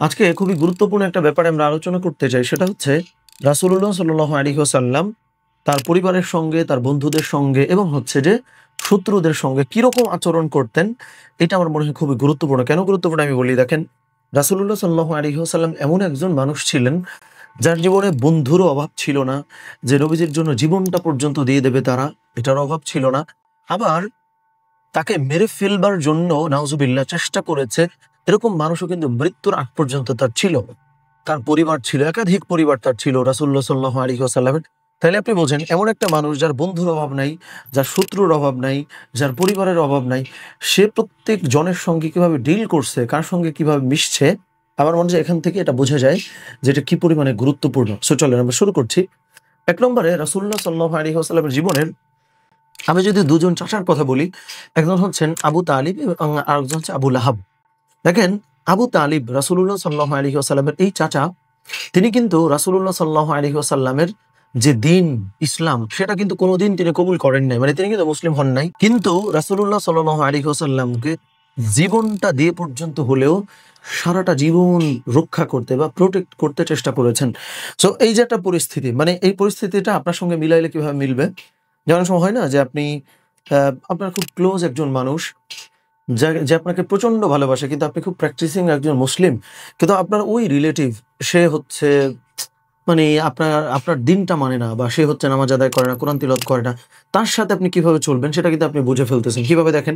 আজকে খুবই গুরুত্বপূর্ণ একটা ব্যাপারে আমরা আলোচনা করতে চাই। সেটা হচ্ছে রাসূলুল্লাহ সাল্লাল্লাহু আলাইহি ওয়াসাল্লাম তার পরিবারের সঙ্গে, তার বন্ধুদের সঙ্গে এবং হচ্ছে যে শত্রুদের সঙ্গে কিরকম আচরণ করতেন, এটা আমার মনে হয় খুবই গুরুত্বপূর্ণ। কেন গুরুত্বপূর্ণ আমি বলি দেখেন, রাসূলুল্লাহ সাল্লাল্লাহু আলাইহি ওয়াসাল্লাম এমন একজন মানুষ ছিলেন, যার জীবনে বন্ধুরও অভাব ছিল না। যে নবীজির জন্য জীবনটা পর্যন্ত দিয়ে দেবে তারা, এটার অভাব ছিল না। আবার তাকে মেরে ফেলবার জন্য নাউজুবিল্লাহ চেষ্টা করেছে, এরকম মানুষও কিন্তু মৃত্যুর আগ পর্যন্ত তার ছিল। তার পরিবার ছিল, একাধিক পরিবার তার ছিল রাসূলুল্লাহ সাল্লাল্লাহু আলাইহি ওয়াসাল্লামের। তাইলে আপনি বোঝেন, এমন একটা মানুষ যার বন্ধুর অভাব নাই, যার শত্রুর অভাব নাই, যার পরিবারের অভাব নাই, সে প্রত্যেক জনের সঙ্গে কিভাবে ডিল করছে, কার সঙ্গে কিভাবে মিশছে, আমার মনে হয় এখান থেকে এটা বোঝা যায় যে এটা কি পরিমাণে গুরুত্বপূর্ণ। সো চলেন আমরা শুরু করছি। এক নম্বরে রাসূলুল্লাহ সাল্লাল্লাহু আলাইহি ওয়াসাল্লামের জীবনের আমি যদি দুজন চাচার কথা বলি, একজন হচ্ছেন আবু তালিব এবং আরেকজন হচ্ছে আবু লাহাব। দেখেন, আবু তালিব রাসূলুল্লাহ সাল্লাল্লাহু আলাইহি ওয়াসাল্লামের এই চাচা, তিনি কিন্তু রাসূলুল্লাহ সাল্লাল্লাহু আলাইহি ওয়াসাল্লামের যে দিন ইসলাম, সেটা কিন্তু কোনোদিন তিনি কবুল করেন নাই। মানে তিনি কিন্তু মুসলিম হন নাই। কিন্তু রাসূলুল্লাহ সাল্লাল্লাহু আলাইহি ওয়াসাল্লামকে জীবনটা দিয়ে পর্যন্ত হলেও সারাটা জীবন রক্ষা করতে বা প্রোটেক্ট করতে চেষ্টা করেছেন। সো এই যে একটা পরিস্থিতি, মানে এই পরিস্থিতিটা আপনার সঙ্গে মিলাইলে কিভাবে মিলবে? যেমন সময় হয় না যে আপনি আপনার খুব ক্লোজ একজন মানুষ, যে আপনাকে প্রচন্ড ভালোবাসে, কিন্তু আপনি খুব প্র্যাকটিসিং একজন মুসলিম, কিন্তু আপনার ওই রিলেটিভ, সে হচ্ছে মানে আপনার আপনার দিনটা মানে না, বা সে হচ্ছে নামাজ আদায় করে না, কোরআন তিলাওয়াত করে না। তার সাথে আপনি কিভাবে চলবেন সেটা কিন্তু আপনি বুঝে ফেলতেছেন। কিভাবে দেখেন,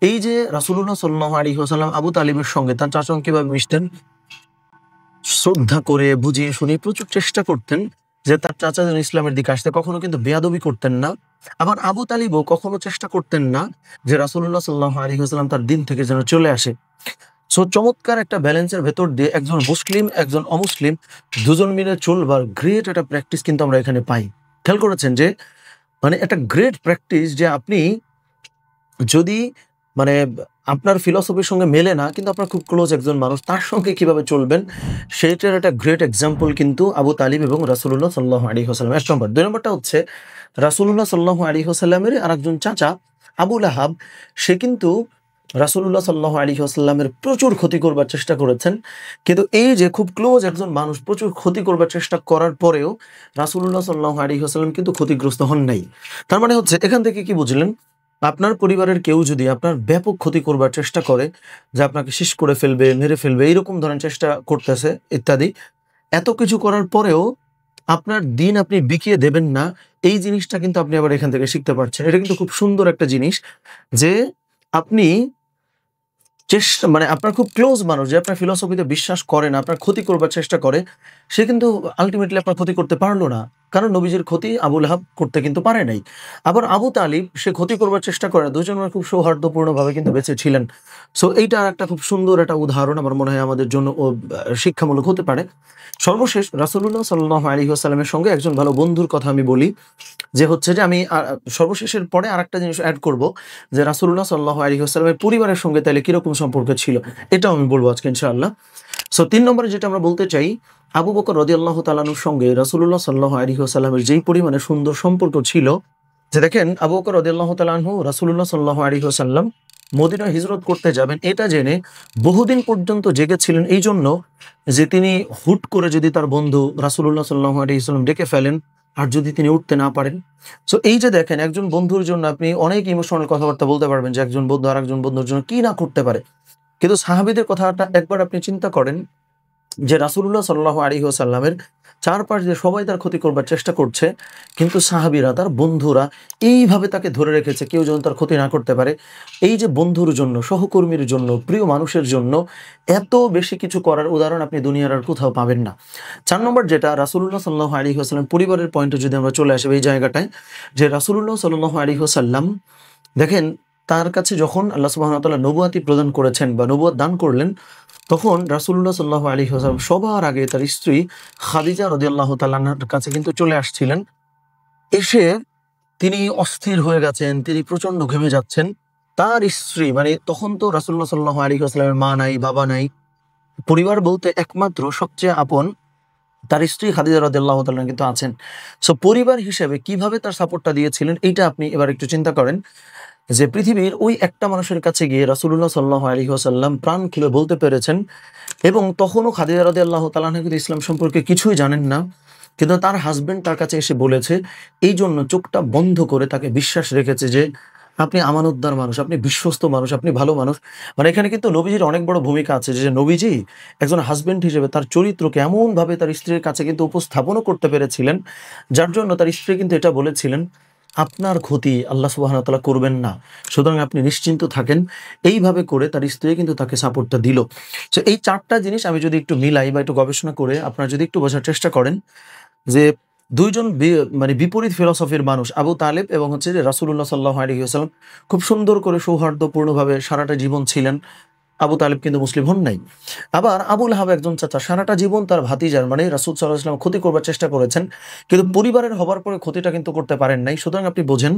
এই যে রাসূলুল্লাহ সাল্লাল্লাহু আলাইহি ওয়াসাল্লাম আবু তালিবের সঙ্গে তার চাচা কিভাবে মিশতেন, শ্রদ্ধা করে বুঝিয়ে শুনিয়ে প্রচুর চেষ্টা করতেন যে তার চাচা যেন ইসলামের দিকে আসতে, কখনো কিন্তু বেয়াদবি করতেন না। আবার আবু তালিবও কখনো চেষ্টা করতেন না যে রাসূলুল্লাহ সাল্লাল্লাহু আলাইহি ওয়াসাল্লাম তার দিন থেকে যেন চলে আসে। সো চমৎকার একটা ব্যালেন্সের ভেতর দিয়ে একজন মুসলিম, একজন অমুসলিম, দুজন মিলে চলবার গ্রেট একটা প্র্যাকটিস কিন্তু আমরা এখানে পাই। খেয়াল করেছেন যে মানে একটা গ্রেট প্র্যাকটিস, যে আপনি যদি মানে আপনার ফিলসফির সঙ্গে মেলে না, কিন্তু আপনার খুব ক্লোজ একজন মানুষ, তার সঙ্গে কিভাবে চলবেন সেইটার একটা গ্রেট এক্সাম্পল কিন্তু আবু তালিব এবং রাসূলুল্লাহ সাল্লাল্লাহু আলাইহি ওয়াসাল্লাম। এক নম্বর। দুই নম্বরটা হচ্ছে রাসূলুল্লাহ সাল্লাল্লাহু আলাইহি ওয়াসাল্লামের আরেকজন চাচা আবু লাহাব, সে কিন্তু রাসূলুল্লাহ সাল্লাল্লাহু আলাইহি ওয়াসাল্লামের প্রচুর ক্ষতি করবার চেষ্টা করেছেন। কিন্তু এই যে খুব ক্লোজ একজন মানুষ প্রচুর ক্ষতি করবার চেষ্টা করার পরেও রাসূলুল্লাহ সাল্লাল্লাহু আলাইহি ওয়াসাল্লাম কিন্তু ক্ষতিগ্রস্ত হন নাই। তার মানে হচ্ছে এখান থেকে কি বুঝলেন, আপনার পরিবারের কেউ যদি আপনার ব্যাপক ক্ষতি করবার চেষ্টা করে, যে আপনাকে শেষ করে ফেলবে, মেরে ফেলবে, এইরকম ধরনের চেষ্টা করতেছে ইত্যাদি, এত কিছু করার পরেও আপনার দিন আপনি বিকিয়ে দেবেন না, এই জিনিসটা কিন্তু আপনি আবার এখান থেকে শিখতে পারছেন। এটা কিন্তু খুব সুন্দর একটা জিনিস, যে আপনি চেষ্টা মানে আপনার খুব ক্লোজ মানুষ, যে আপনার ফিলসফিতে বিশ্বাস করে না, আপনার ক্ষতি করবার চেষ্টা করে, সে কিন্তু আল্টিমেটলি আপনার ক্ষতি করতে পারলো না। কারণ নবীজির ক্ষতি আবু লাহাব করতে কিন্তু পারে নাই। আবার আবু তালিব, সে ক্ষতি করবার চেষ্টা করে না, দুজন খুব সৌহার্দ্যপূর্ণভাবে কিন্তু বেঁচে ছিলেন। সো এইটা একটা খুব সুন্দর একটা উদাহরণ আমার মনে হয় আমাদের জন্য শিক্ষামূলক হতে পারে। সর্বশেষ রাসূলুল্লাহ সাল্লাল্লাহু আলাইহি ওয়াসাল্লামের সঙ্গে একজন ভালো বন্ধুর কথা আমি বলি, যে হচ্ছে যে আমি সর্বশেষের পরে আরেকটা জিনিস এড করব, যে রাসূলুল্লাহ সাল্লাল্লাহু আলাইহি ওয়াসাল্লামের পরিবারের সঙ্গে তাইলে কিরকম সম্পর্ক ছিল, এটাও আমি বলবো আজকে ইনশাআল্লাহ। সো ৩ নম্বরে যেটা আমরা বলতে চাই, আবু বকর রাদিয়াল্লাহু তাআলা আনহুর সঙ্গে রাসূলুল্লাহ সাল্লাল্লাহু আলাইহি ওয়াসাল্লামের যেই পরিমাণে সুন্দর সম্পর্ক ছিল, যে দেখেন আবু বকর রাদিয়াল্লাহু তাআলা আনহু রাসূলুল্লাহ সাল্লাল্লাহু আলাইহি ওয়াসাল্লাম মদিনা হিজরত করতে যাবেন এটা জেনে বহুদিন পর্যন্ত জেগেছিলেন, এই জন্য যে তিনি হুট করে যদি তার বন্ধু রাসূলুল্লাহ সাল্লাল্লাহু আলাইহি ওয়াসাল্লাম ডেকে ফেলেন, আর যদি তিনি উঠতে না পারেন। সো এই যে দেখেন, একজন বন্ধুর জন্য আপনি অনেক ইমোশনাল কথাবার্তা বলতে পারবেন, যে একজন বন্ধু আরেকজন বন্ধুর জন্য কি না করতে পারে। কিন্তু সাহাবীদের কথাটা একবার আপনি চিন্তা করেন, যে রাসূলুল্লাহ সাল্লাল্লাহু আলাইহি ওয়াসাল্লামের চারপাশ দিয়ে সবাই তার ক্ষতি করবার চেষ্টা করছে, কিন্তু সাহাবীরা, তার বন্ধুরা এইভাবে তাকে ধরে রেখেছে, কেউ যেন তার ক্ষতি না করতে পারে। এই যে বন্ধুর জন্য, সহকর্মীর জন্য, প্রিয় মানুষের জন্য এত বেশি কিছু করার উদাহরণ আপনি দুনিয়ার আর কোথাও পাবেন না। ৪ নম্বর যেটা, রাসূলুল্লাহ সাল্লাল্লাহু আলাইহি ওয়াসাল্লাম পরিবারের পয়েন্টে যদি আমরা চলে আসি এই জায়গাটায়, যে রাসূলুল্লাহ সাল্লাল্লাহু আলাইহি ওয়াসাল্লাম দেখেন, তার কাছে যখন আল্লাহ সুবহানাহু ওয়া তাআলা নবুয়াতি প্রদান করেছেন বা নবুয়ত দান করলেন, তখন রাসূলুল্লাহ সাল্লাল্লাহু আলাইহি ওয়াসাল্লাম সবার আগে তার স্ত্রী খাদিজা রাদিয়াল্লাহু তাআলা আনহার কাছে কিন্তু চলে আসছিলেন। এসে তিনি অস্থির হয়ে গেছেন, তিনি প্রচন্ড ঘেমে যাচ্ছেন। তার স্ত্রী, মানে তখন তো রাসূলুল্লাহ সাল্লাল্লাহু আলাইহি ওয়াসাল্লামের মা নাই, বাবা নাই, পরিবার বলতে একমাত্র সবচেয়ে আপন তার স্ত্রী খাদিজা রাদিয়াল্লাহু তাআলা কিন্তু আছেন। সো পরিবার হিসেবে কিভাবে তার সাপোর্টটা দিয়েছিলেন, এইটা আপনি এবার একটু চিন্তা করেন, যে পৃথিবীর ওই একটা মানুষের কাছে গিয়ে রাসূলুল্লাহ সাল্লাল্লাহু আলাইহি ওয়াসাল্লাম প্রাণ খুলে বলতে পেরেছেন, এবং তখনও খাদিজা রাদিয়াল্লাহু তাআলা আনহা কিন্তু ইসলাম সম্পর্কে কিছুই জানেন না। কিন্তু তার হাসব্যান্ড তার কাছে এসে বলেছে, এইজন্য চোখটা বন্ধ করে তাকে বিশ্বাস রেখেছে যে, "আপনি আমানতদার মানুষ, আপনি বিশ্বস্ত মানুষ, আপনি ভালো মানুষ।" মানে এখানে কিন্তু নবীজির অনেক বড় ভূমিকা আছে যে নবীজি একজন হাসব্যান্ড হিসেবে তার চরিত্রকে এমনভাবে তার স্ত্রীর কাছে কিন্তু উপস্থাপনও করতে পেরেছিলেন, যার জন্য তার স্ত্রী কিন্তু এটা বলেছিলেন, "আপনার ক্ষতি আল্লাহ সুবহানাহু ওয়া তাআলা করবেন না। সুতরাং আপনি নিশ্চিন্ত থাকেন।" এইভাবে করে তার স্ত্রী কিন্তু তাকে সাপোর্টটা দিল। সো এই ৪ টা জিনিস আমি যদি একটু মিলাই বা একটু গবেষণা করে আপনারা যদি একটু বোঝার চেষ্টা করেন যে ২ জন মানে বিপরীত ফিলসফির মানুষ আবু তালেব এবং হচ্ছে যে রাসূলুল্লাহ সাল্লাল্লাহু আলাইহি ওয়াসাল্লাম খুব সুন্দর করে সৌহার্দ্যপূর্ণভাবে সারাটা জীবন ছিলেন। আবু তালেব কিন্তু মুসলিম হন নাই। আবার আবু লাহাব একজন চাচা সারাটা জীবন তার ভাতিজার মানে রাসূল সাল্লাল্লাহু আলাইহি ওয়াসাল্লাম ক্ষতি করবার চেষ্টা করেছেন। কিন্তু পরিবারের হবার পরে ক্ষতিটা কিন্তু করতে পারেন নাই। সুতরাং আপনি বোঝেন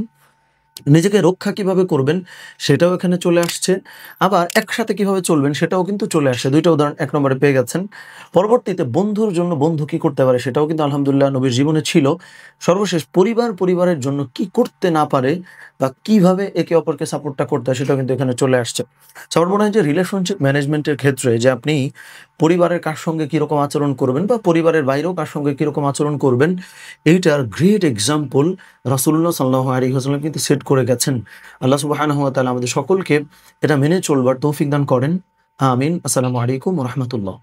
নিজেকে রক্ষা কিভাবে করবেন সেটাও এখানে চলে আসছে। আবার একসাথে কিভাবে চলবেন সেটাও কিন্তু চলে আসে। ২ টা উদাহরণ ১ নম্বরে পেয়ে গেছেন। পরবর্তীতে বন্ধুর জন্য বন্ধু কি করতে পারে সেটাও কিন্তু আলহামদুলিল্লাহ নবীর জীবনে ছিল। সর্বশেষ পরিবারের জন্য কি করতে না পারে বা কিভাবে একে অপরকে সাপোর্টটা করতে হয় সেটাও কিন্তু এখানে চলে আসছে। সো আমার মনে হয় যে রিলেশনশিপ ম্যানেজমেন্টের ক্ষেত্রে যে আপনি পরিবারের কার সঙ্গে কিরকম আচরণ করবেন বা পরিবারের বাইরেও কার সঙ্গে কিরকম আচরণ করবেন, এইটার গ্রেট এক্সাম্পল রাসূলুল্লাহ সাল্লাল্লাহু আলাইহি ওয়াসাল্লাম কিন্তু সেট করে গেছেন। আল্লাহ সুবহানাহু ওয়া তাআলা আমাদের সকলকে এটা মেনে চলবার তৌফিক দান করেন। আমিন। আসসালামু আলাইকুম ওয়া রাহমাতুল্লাহ।